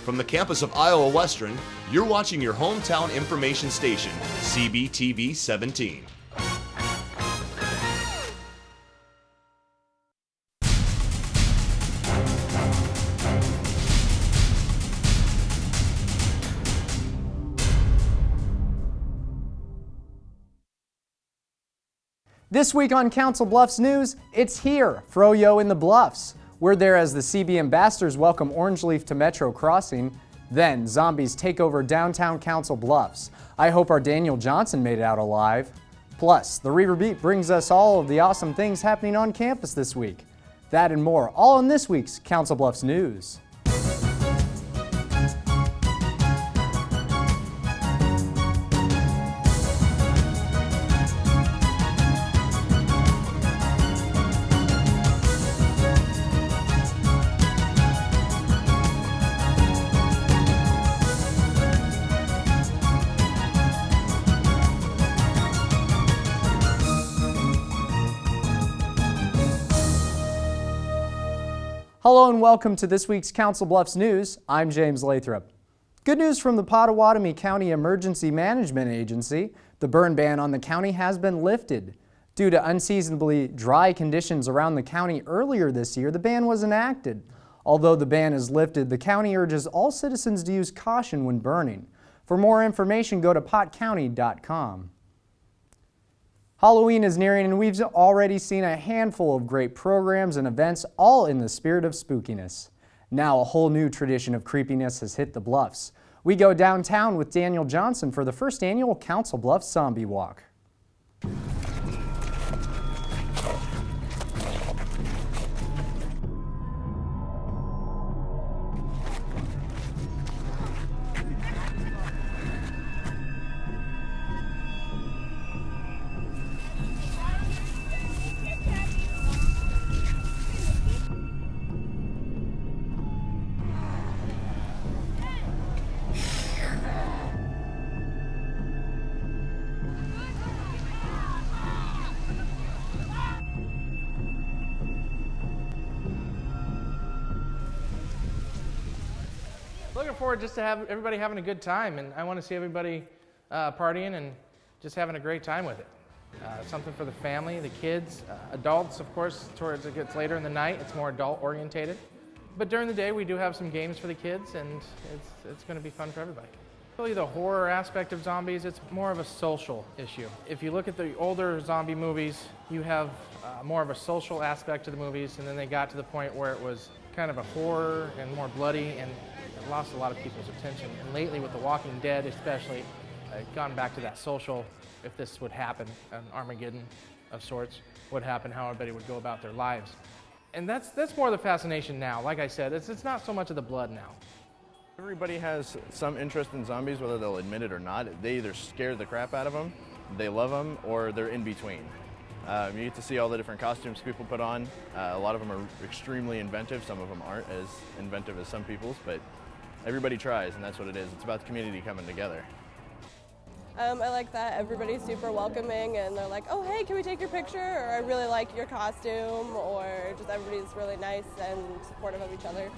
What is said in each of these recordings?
From the campus of Iowa Western, you're watching your hometown information station, CBTV 17. This week on Council Bluffs News, it's here, Fro-yo in the Bluffs. We're there as the CB ambassadors welcome Orange Leaf to Metro Crossing. Then, zombies take over downtown Council Bluffs. I hope our Daniel Johnson made it out alive. Plus, the Reiver Beat brings us all of the awesome things happening on campus this week. That and more, all in this week's Council Bluffs News. Hello and welcome to this week's Council Bluffs News. I'm James Lathrop. Good news from the Pottawatomie County Emergency Management Agency. The burn ban on the county has been lifted. Due to unseasonably dry conditions around the county earlier this year, the ban was enacted. Although the ban is lifted, the county urges all citizens to use caution when burning. For more information, go to pottcounty.com. Halloween is nearing and we've already seen a handful of great programs and events, all in the spirit of spookiness. Now a whole new tradition of creepiness has hit the Bluffs. We go downtown with Daniel Johnson for the first annual Council Bluffs Zombie Walk. Looking forward just to have everybody having a good time, and I want to see everybody partying and just having a great time with it. Something for the family, the kids, adults, of course. Towards it gets later in the night, it's more adult orientated. But during the day, we do have some games for the kids, and it's going to be fun for everybody. Really, the horror aspect of zombies, it's more of a social issue. If you look at the older zombie movies, you have more of a social aspect to the movies, and then they got to the point where it was kind of a horror and more bloody, and it lost a lot of people's attention. And lately with The Walking Dead especially, gone back to that social, if this would happen, an Armageddon of sorts would happen, how everybody would go about their lives. And that's more the fascination now. Like I said, it's not so much of the blood now. Everybody has some interest in zombies, whether they'll admit it or not. They either scare the crap out of them, they love them, or they're in between. You get to see all the different costumes people put on. A lot of them are extremely inventive. Some of them aren't as inventive as some people's, but everybody tries, and that's what it is. It's about the community coming together. I like that everybody's super welcoming, and they're like, oh, hey, can we take your picture? Or I really like your costume, or just everybody's really nice and supportive of each other.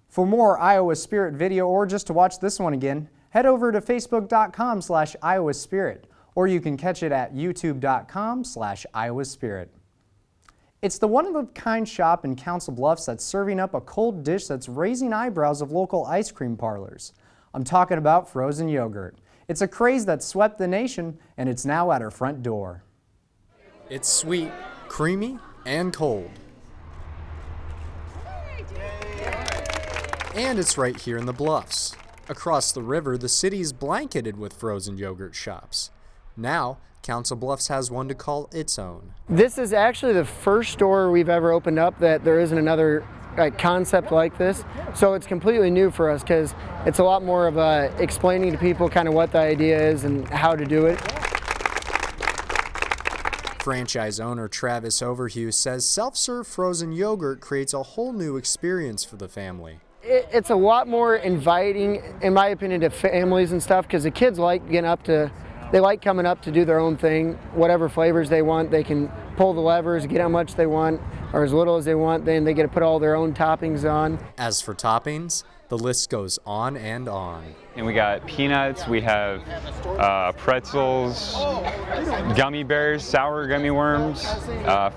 For more Iowa Spirit video or just to watch this one again, head over to facebook.com/Iowa Spirit, or you can catch it at youtube.com/Iowa Spirit. It's the one-of-a-kind shop in Council Bluffs that's serving up a cold dish that's raising eyebrows of local ice cream parlors. I'm talking about frozen yogurt. It's a craze that swept the nation, and it's now at our front door. It's sweet, creamy, and cold. And it's right here in the Bluffs. Across the river, the city is blanketed with frozen yogurt shops. Now, Council Bluffs has one to call its own. This is actually the first store we've ever opened up that there isn't another concept like this. So it's completely new for us because it's a lot more of explaining to people kind of what the idea is and how to do it. Franchise owner Travis Overhue says self-serve frozen yogurt creates a whole new experience for the family. It's a lot more inviting, in my opinion, to families and stuff, because the kids like getting up to they like coming up to do their own thing. Whatever flavors they want, they can pull the levers, get how much they want, or as little as they want, then they get to put all their own toppings on. As for toppings, the list goes on and on. And we got peanuts, we have pretzels, gummy bears, sour gummy worms,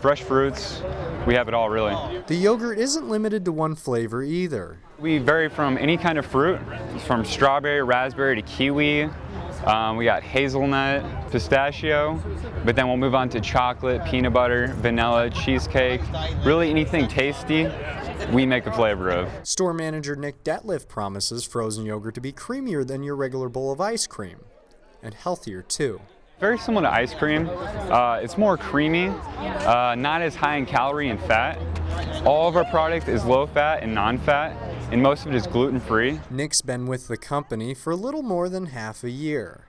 fresh fruits. We have it all, really. The yogurt isn't limited to one flavor either. We vary from any kind of fruit, from strawberry, raspberry to kiwi. We got hazelnut, pistachio, but then we'll move on to chocolate, peanut butter, vanilla, cheesecake. Really anything tasty, we make a flavor of. Store manager Nick Detliff promises frozen yogurt to be creamier than your regular bowl of ice cream, and healthier too. Very similar to ice cream. It's more creamy, not as high in calorie and fat. All of our product is low fat and non-fat, and most of it is gluten-free. Nick's been with the company for a little more than half a year,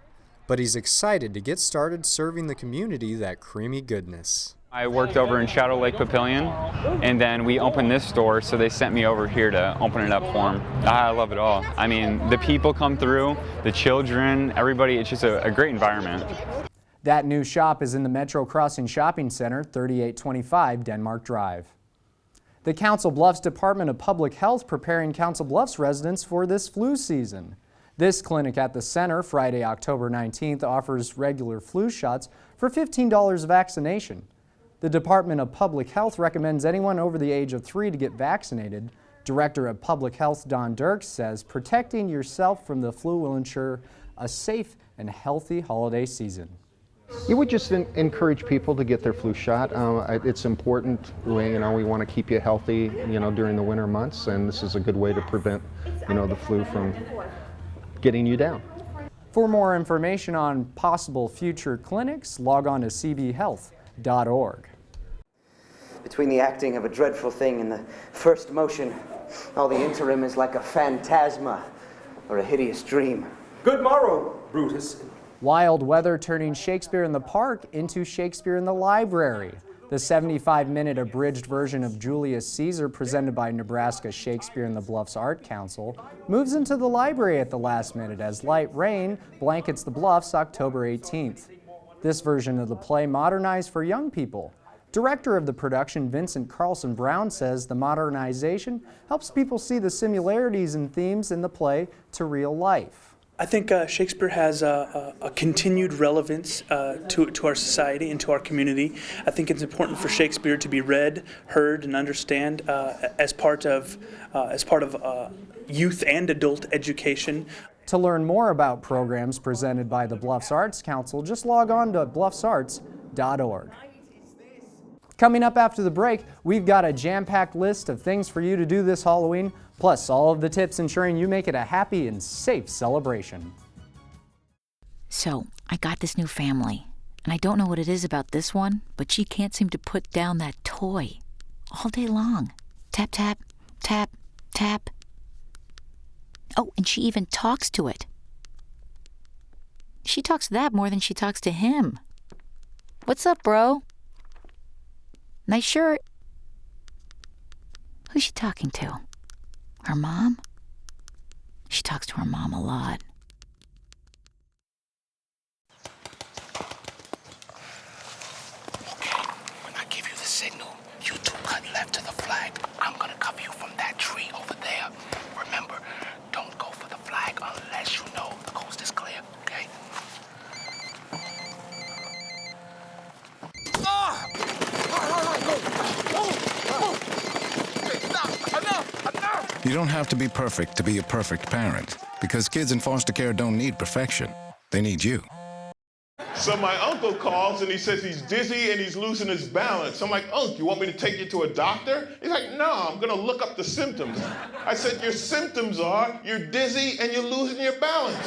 but he's excited to get started serving the community that creamy goodness. I worked over in Shadow Lake Papillion, and then we opened this store, so they sent me over here to open it up for them. I love it all. I mean, the people come through, the children, everybody, it's just a great environment. That new shop is in the Metro Crossing Shopping Center, 3825 Denmark Drive. The Council Bluffs Department of Public Health preparing Council Bluffs residents for this flu season. This clinic at the center, Friday, October 19th, offers regular flu shots for $15 vaccination. The Department of Public Health recommends anyone over the age of 3 to get vaccinated. Director of Public Health Don Dirks says protecting yourself from the flu will ensure a safe and healthy holiday season. You would just encourage people to get their flu shot. It's important. We want to keep you healthy, during the winter months, and this is a good way to prevent, the flu from getting you down. For more information on possible future clinics, log on to cbhealth.org. Between the acting of a dreadful thing and the first motion, all the interim is like a phantasma or a hideous dream. Good morrow, Brutus. Wild weather turning Shakespeare in the Park into Shakespeare in the Library. The 75-minute abridged version of Julius Caesar, presented by Nebraska Shakespeare in the Bluffs Art Council, moves into the library at the last minute as light rain blankets the Bluffs October 18th. This version of the play modernized for young people. Director of the production, Vincent Carlson Brown, says the modernization helps people see the similarities and themes in the play to real life. I think Shakespeare has a continued relevance to our society and to our community. I think it's important for Shakespeare to be read, heard, and understand as part of youth and adult education. To learn more about programs presented by the Bluffs Arts Council, just log on to bluffsarts.org. Coming up after the break, we've got a jam-packed list of things for you to do this Halloween, plus all of the tips ensuring you make it a happy and safe celebration. So, I got this new family, and I don't know what it is about this one, but she can't seem to put down that toy all day long. Tap, tap, tap, tap. Oh, and she even talks to it. She talks to that more than she talks to him. What's up, bro? Nice shirt. Who's she talking to? Her mom? She talks to her mom a lot. Okay, when I give you the signal, you two cut left to the flag. I'm gonna cover you from that tree over there. Remember, don't go for the flag unless you know the coast is clear, okay? You don't have to be perfect to be a perfect parent, because kids in foster care don't need perfection. They need you. So my uncle calls and he says he's dizzy and he's losing his balance. I'm like, Unc, you want me to take you to a doctor? He's like, no, I'm gonna look up the symptoms. I said, your symptoms are you're dizzy and you're losing your balance.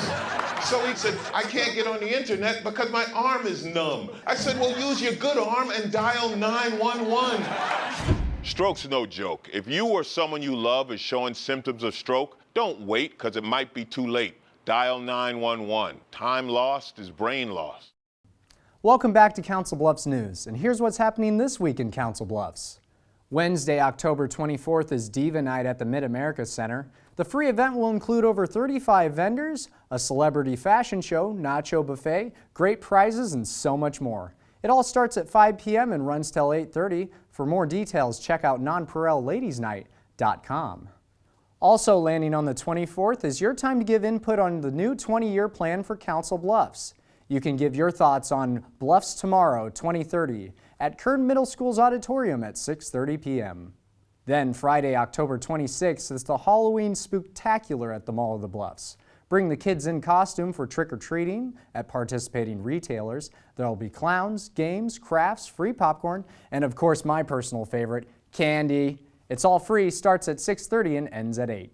So he said, I can't get on the internet because my arm is numb. I said, well, use your good arm and dial 911. Stroke's no joke. If you or someone you love is showing symptoms of stroke, don't wait because it might be too late. Dial 911. Time lost is brain lost. Welcome back to Council Bluffs News, and here's what's happening this week in Council Bluffs. Wednesday, October 24th is Diva Night at the Mid-America Center. The free event will include over 35 vendors, a celebrity fashion show, nacho buffet, great prizes, and so much more. It all starts at 5 p.m. and runs till 8:30. For more details, check out nonpareilladiesnight.com. Also landing on the 24th is your time to give input on the new 20-year plan for Council Bluffs. You can give your thoughts on Bluffs Tomorrow 2030 at Kern Middle School's auditorium at 6:30 p.m. Then Friday, October 26th is the Halloween Spooktacular at the Mall of the Bluffs. Bring the kids in costume for trick-or-treating at participating retailers. There will be clowns, games, crafts, free popcorn, and of course my personal favorite, candy. It's all free, starts at 6:30 and ends at 8.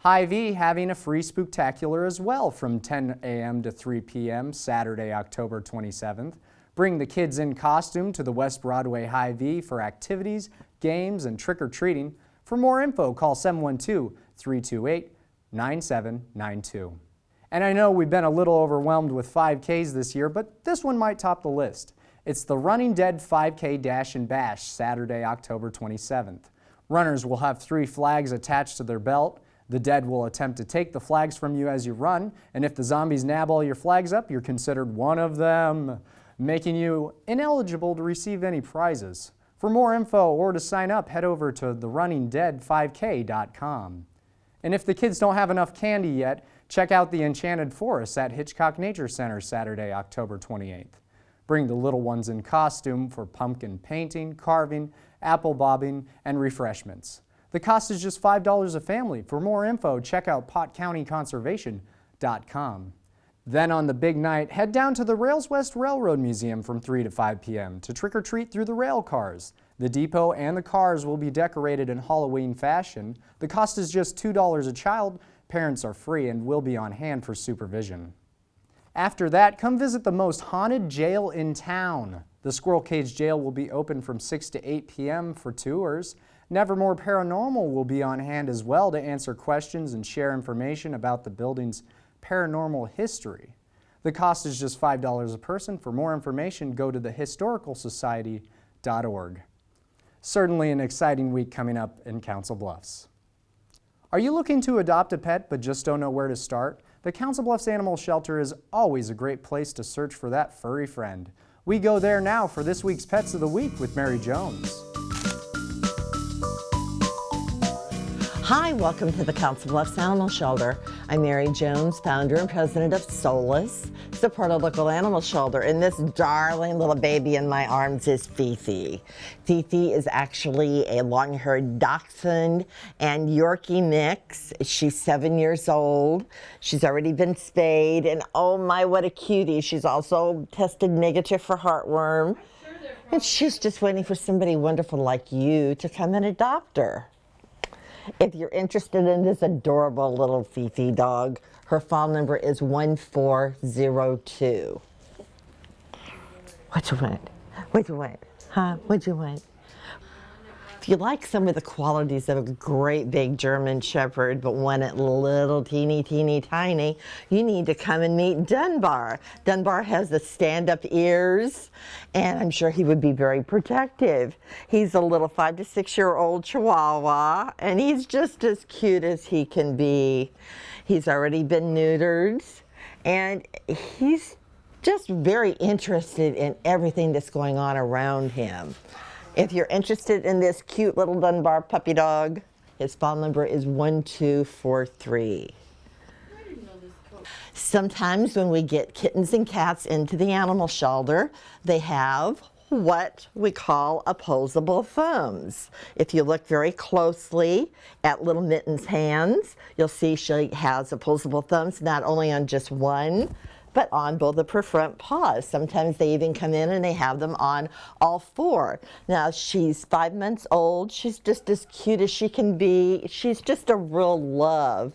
Hy-Vee having a free spooktacular as well from 10 a.m. to 3 p.m. Saturday, October 27th. Bring the kids in costume to the West Broadway Hy-Vee for activities, games, and trick-or-treating. For more info, call 712-328-9792. And I know we've been a little overwhelmed with 5Ks this year, but this one might top the list. It's the Running Dead 5K Dash and Bash, Saturday, October 27th. Runners will have 3 flags attached to their belt. The dead will attempt to take the flags from you as you run, and if the zombies nab all your flags up, you're considered one of them, making you ineligible to receive any prizes. For more info or to sign up, head over to therunningdead5k.com. And if the kids don't have enough candy yet, check out the Enchanted Forest at Hitchcock Nature Center Saturday, October 28th. Bring the little ones in costume for pumpkin painting, carving, apple bobbing, and refreshments. The cost is just $5 a family. For more info, check out potcountyconservation.com. Then on the big night, head down to the Rails West Railroad Museum from 3 to 5 p.m. to trick-or-treat through the rail cars. The depot and the cars will be decorated in Halloween fashion. The cost is just $2 a child. Parents are free and will be on hand for supervision. After that, come visit the most haunted jail in town. The Squirrel Cage Jail will be open from 6 to 8 p.m. for tours. Nevermore Paranormal will be on hand as well to answer questions and share information about the building's paranormal history. The cost is just $5 a person. For more information, go to thehistoricalsociety.org. Certainly an exciting week coming up in Council Bluffs. Are you looking to adopt a pet but just don't know where to start? The Council Bluffs Animal Shelter is always a great place to search for that furry friend. We go there now for this week's Pets of the Week with Mary Jones. Hi, welcome to the Council Bluffs Animal Shelter. I'm Mary Jones, founder and president of Solus, support a local animal shelter, and this darling little baby in my arms is Fifi. Fifi is actually a long-haired dachshund and Yorkie mix. She's 7 years old. She's already been spayed, and oh my, what a cutie. She's also tested negative for heartworm, and she's just waiting for somebody wonderful like you to come and adopt her. If you're interested in this adorable little Fifi dog, her phone number is 1402. What you want? What you want? Huh? What you want? If you like some of the qualities of a great big German Shepherd, but want it little teeny tiny, you need to come and meet Dunbar. Dunbar has the stand-up ears, and I'm sure he would be very protective. He's a little 5 to 6 year old Chihuahua, and he's just as cute as he can be. He's already been neutered, and he's just very interested in everything that's going on around him. If you're interested in this cute little Dunbar puppy dog, his phone number is 1243. Sometimes when we get kittens and cats into the animal shelter, they have what we call opposable thumbs. If you look very closely at little Mitten's hands, you'll see she has opposable thumbs, not only on just one, but on both of her front paws. Sometimes they even come in and they have them on all 4. Now she's 5 months old. She's just as cute as she can be. She's just a real love.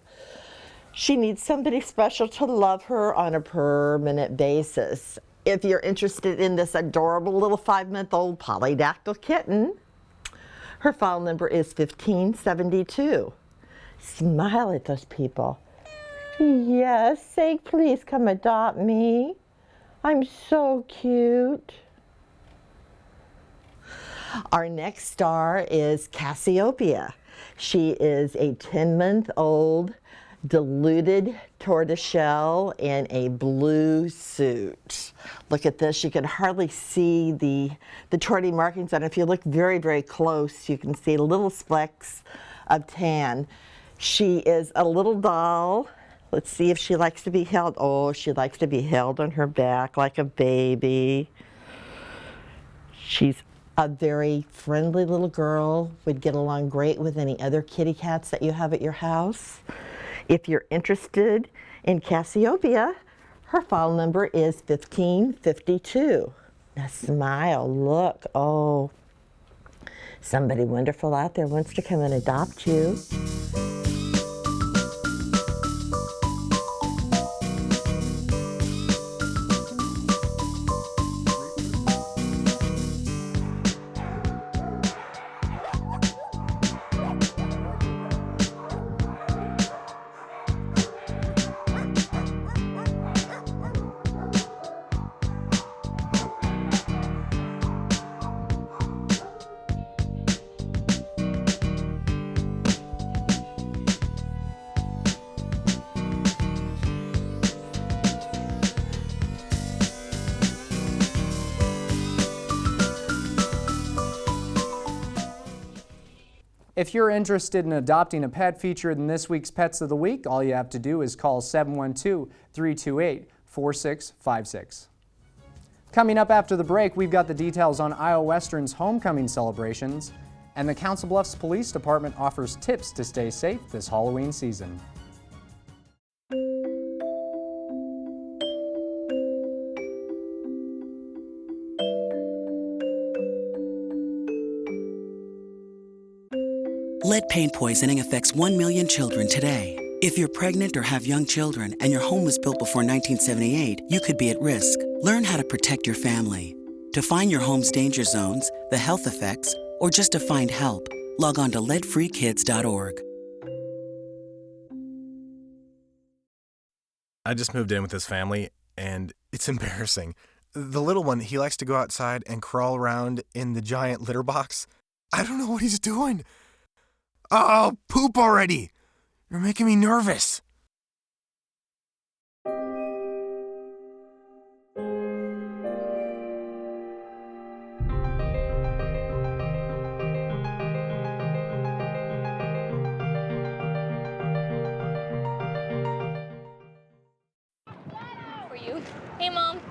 She needs somebody special to love her on a permanent basis. If you're interested in this adorable little 5-month-old polydactyl kitten, her phone number is 1572. Smile at those people. Yes, say please come adopt me. I'm so cute. Our next star is Cassiopeia. She is a 10-month-old diluted tortoiseshell in a blue suit. Look at this, you can hardly see the torty markings on it. If you look very, very close, you can see little specks of tan. She is a little doll. Let's see if she likes to be held. Oh, she likes to be held on her back like a baby. She's a very friendly little girl, would get along great with any other kitty cats that you have at your house. If you're interested in Cassiopeia, her file number is 1552. Now smile, look, oh, somebody wonderful out there wants to come and adopt you. If you're interested in adopting a pet featured in this week's Pets of the Week, all you have to do is call 712-328-4656. Coming up after the break, we've got the details on Iowa Western's homecoming celebrations, and the Council Bluffs Police Department offers tips to stay safe this Halloween season. Lead paint poisoning affects 1 million children today. If you're pregnant or have young children and your home was built before 1978, you could be at risk. Learn how to protect your family. To find your home's danger zones, the health effects, or just to find help, log on to leadfreekids.org. I just moved in with this family, and it's embarrassing. The little one, he likes to go outside and crawl around in the giant litter box. I don't know what he's doing. Oh, poop already! You're making me nervous. For you. Hey, Mom.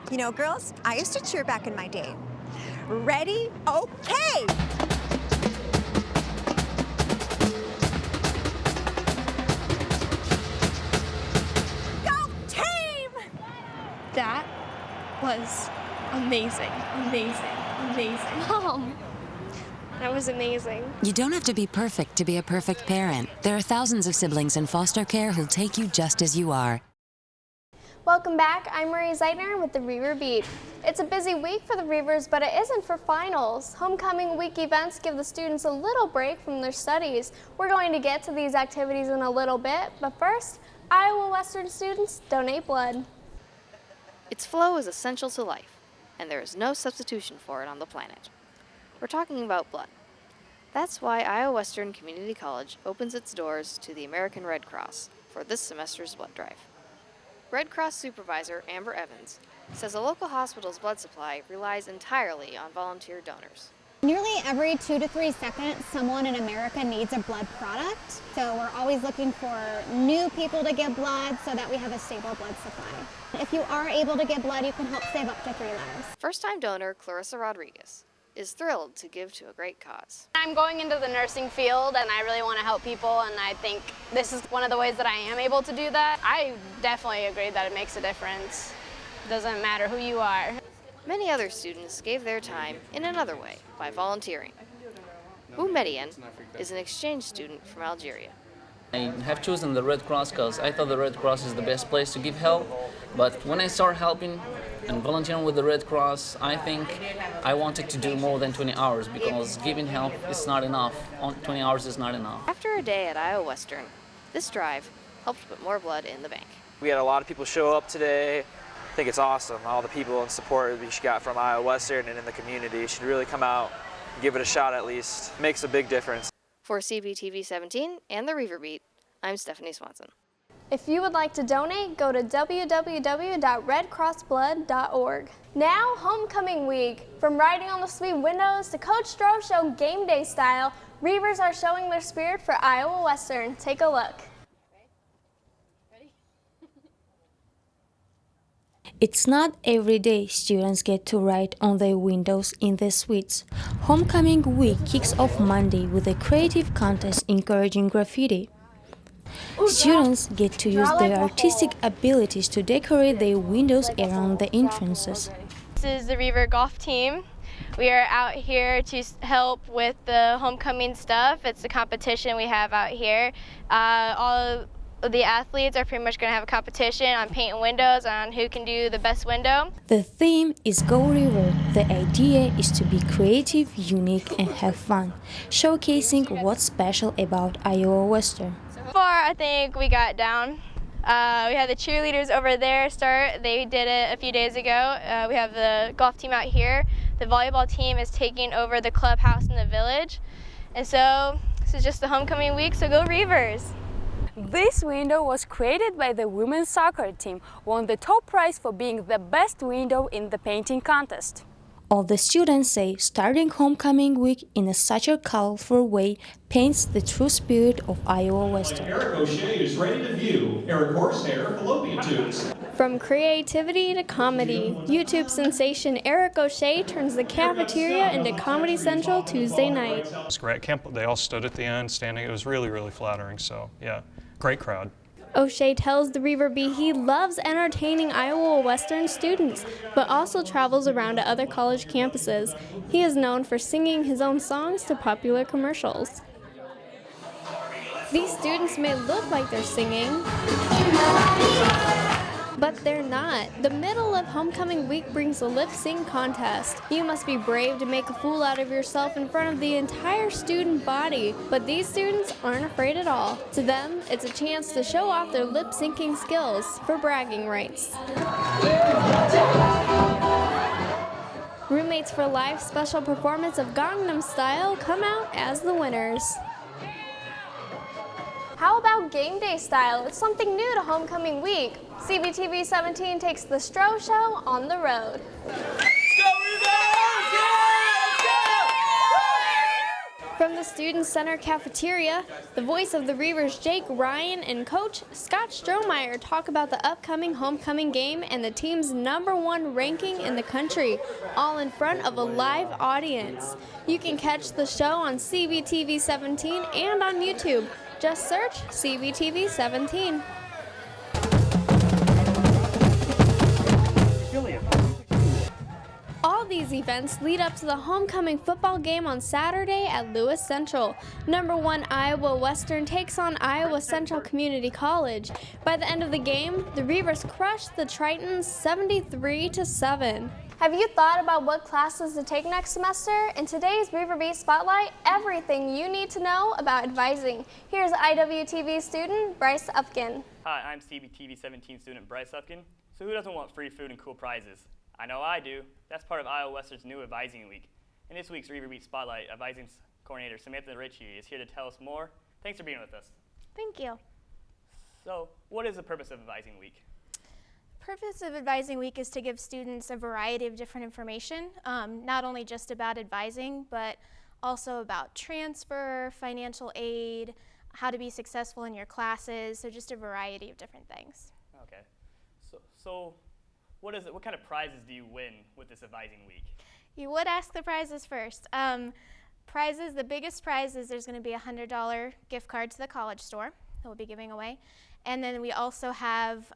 You know, girls, I used to cheer back in my day. Ready? Okay! That was amazing, amazing, amazing. Mom, that was amazing. You don't have to be perfect to be a perfect parent. There are thousands of siblings in foster care who'll take you just as you are. Welcome back. I'm Marie Zeitner with the Reiver Beat. It's a busy week for the Reivers, but it isn't for finals. Homecoming week events give the students a little break from their studies. We're going to get to these activities in a little bit, but first, Iowa Western students donate blood. Its flow is essential to life, and there is no substitution for it on the planet. We're talking about blood. That's why Iowa Western Community College opens its doors to the American Red Cross for this semester's blood drive. Red Cross Supervisor Amber Evans says a local hospital's blood supply relies entirely on volunteer donors. Nearly every 2 to 3 seconds, someone in America needs a blood product. So we're always looking for new people to give blood so that we have a stable blood supply. If you are able to give blood, you can help save up to 3 lives. First-time donor Clarissa Rodriguez is thrilled to give to a great cause. I'm going into the nursing field and I really want to help people, and I think this is one of the ways that I am able to do that. I definitely agree that it makes a difference. It doesn't matter who you are. Many other students gave their time in another way by volunteering. Boumediene is an exchange student from Algeria. I have chosen the Red Cross because I thought the Red Cross is the best place to give help. But when I started helping and volunteering with the Red Cross, I think I wanted to do more than 20 hours because giving help is not enough. 20 hours is not enough. After a day at Iowa Western, this drive helped put more blood in the bank. We had a lot of people show up today. think it's awesome. All the people and support that she got from Iowa Western and in the community. She should really come out, give it a shot at least. It makes a big difference. For CBTV 17 and the Reiver Beat, I'm Stephanie Swanson. If you would like to donate, go to www.redcrossblood.org. Now, homecoming week. From riding on the sweet windows to Coach Stroh Show game day style, Reivers are showing their spirit for Iowa Western. Take a look. It's not every day students get to write on their windows in the suites. Homecoming week kicks off Monday with a creative contest encouraging graffiti. Students get to use their artistic abilities to decorate their windows around the entrances. This is the Reiver golf team. We are out here to help with the homecoming stuff. It's a competition we have out here. All of the athletes are pretty much going to have a competition on painting windows on who can do the best window. The theme is Go Reiver. The idea is to be creative, unique, and have fun, showcasing what's special about Iowa Western. So far, I think we got down. We have the cheerleaders over there start. They did it a few days ago. We have the golf team out here. The volleyball team is taking over the clubhouse in the village. And so this is just the homecoming week, so go Reivers! This window was created by the women's soccer team, won the top prize for being the best window in the painting contest. All the students say starting homecoming week in such a colorful way paints the true spirit of Iowa Western. Eric O'Shea is ready to view Eric Horsehair fallopian tubes. From creativity to comedy, YouTube sensation Eric O'Shea turns the cafeteria into Comedy Central Tuesday night. It's great. They all stood at the end, standing. It was really, really flattering. So, yeah, great crowd. O'Shea tells the Reiver Beat he loves entertaining Iowa Western students, but also travels around to other college campuses. He is known for singing his own songs to popular commercials. These students may look like they're singing, but they're not. The middle of homecoming week brings a lip sync contest. You must be brave to make a fool out of yourself in front of the entire student body, but these students aren't afraid at all. To them, it's a chance to show off their lip syncing skills for bragging rights. Roommates for Life special performance of Gangnam Style come out as the winners. How about game day style? It's something new to homecoming week. CBTV 17 takes the Stroh Show on the road. From the Student Center cafeteria, the voice of the Reivers Jake Ryan and coach Scott Strohmeyer talk about the upcoming homecoming game and the team's #1 ranking in the country, all in front of a live audience. You can catch the show on CBTV 17 and on YouTube. Just search CBTV 17. All these events lead up to the homecoming football game on Saturday at Lewis Central. #1 Iowa Western takes on Iowa Central Community College. By the end of the game, the Reivers crushed the Tritons 73-7. Have you thought about what classes to take next semester? In today's Reiver Beat Spotlight, everything you need to know about advising. Here's IWTV student Bryce Upkin. Hi, I'm CBTV 17 student Bryce Upkin. So who doesn't want free food and cool prizes? I know I do. That's part of Iowa Western's new Advising Week. In this week's Reiver Beat Spotlight, Advising Coordinator Samantha Ritchie is here to tell us more. Thanks for being with us. Thank you. So, what is the purpose of Advising Week? The purpose of Advising Week is to give students a variety of different information, not only just about advising, but also about transfer, financial aid, how to be successful in your classes, so just a variety of different things. Okay. So what kind of prizes do you win with this Advising Week? You would ask the prizes first. Prizes, the biggest prize is there's going to be a $100 gift card to the college store that we'll be giving away. And then we also have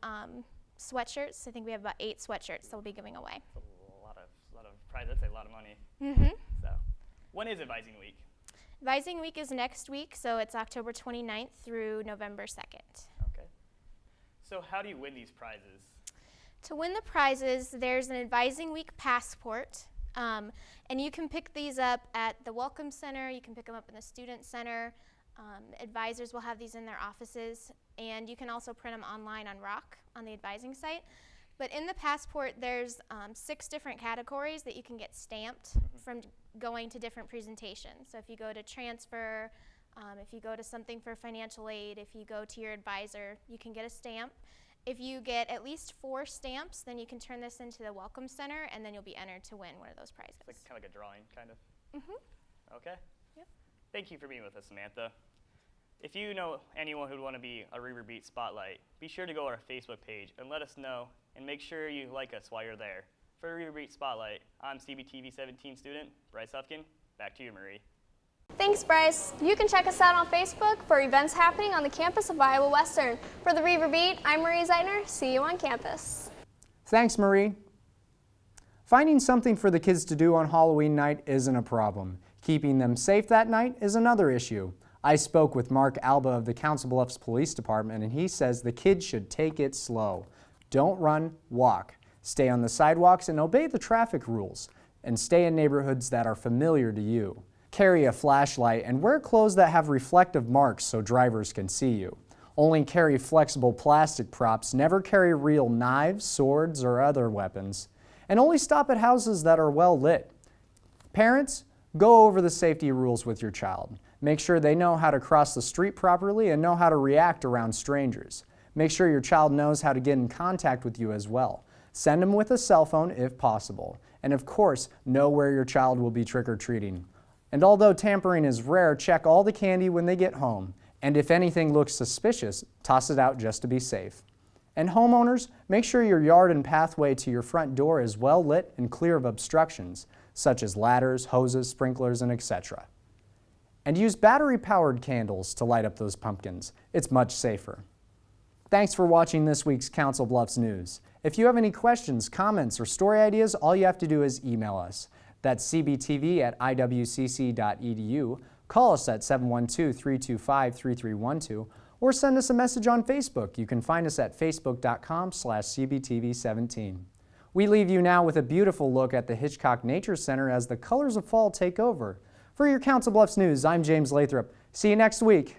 sweatshirts. I think we have about 8 sweatshirts that we'll be giving away. That's a lot of prizes. That's a lot of money. Mm-hmm. So, when is Advising Week? Advising Week is next week, so it's October 29th through November 2nd. Okay. So how do you win these prizes? To win the prizes, there's an Advising Week passport, and you can pick these up at the Welcome Center. You can pick them up in the Student Center. Advisors will have these in their offices, and you can also print them online on Rock on the advising site. But in the passport, there's 6 different categories that you can get stamped from going to different presentations. So if you go to transfer, if you go to something for financial aid, if you go to your advisor, you can get a stamp. If you get at least 4 stamps, then you can turn this into the Welcome Center, and then you'll be entered to win one of those prizes. It's kind of like a drawing, kind of? Mm-hmm. Okay. Yep. Thank you for being with us, Samantha. If you know anyone who'd want to be a Reiver Beat Spotlight, be sure to go to our Facebook page and let us know, and make sure you like us while you're there. For Reiver Beat Spotlight, I'm CBTV 17 student Bryce Hufkin. Back to you, Marie. Thanks, Bryce. You can check us out on Facebook for events happening on the campus of Iowa Western. For the Reiver Beat, I'm Marie Zeitner. See you on campus. Thanks, Marie. Finding something for the kids to do on Halloween night isn't a problem. Keeping them safe that night is another issue. I spoke with Mark Alba of the Council Bluffs Police Department, and he says the kids should take it slow. Don't run, walk. Stay on the sidewalks and obey the traffic rules. And stay in neighborhoods that are familiar to you. Carry a flashlight and wear clothes that have reflective marks so drivers can see you. Only carry flexible plastic props. Never carry real knives, swords, or other weapons. And only stop at houses that are well lit. Parents, go over the safety rules with your child. Make sure they know how to cross the street properly and know how to react around strangers. Make sure your child knows how to get in contact with you as well. Send them with a cell phone if possible. And of course, know where your child will be trick-or-treating. And although tampering is rare, check all the candy when they get home. And if anything looks suspicious, toss it out just to be safe. And homeowners, make sure your yard and pathway to your front door is well lit and clear of obstructions, such as ladders, hoses, sprinklers, and etc. And use battery-powered candles to light up those pumpkins. It's much safer. Thanks for watching this week's Council Bluffs News. If you have any questions, comments, or story ideas, all you have to do is email us. That's cbtv@iwcc.edu. Call us at 712-325-3312, or send us a message on Facebook. You can find us at facebook.com/cbtv17. We leave you now with a beautiful look at the Hitchcock Nature Center as the colors of fall take over. For your Council Bluffs News, I'm James Lathrop. See you next week.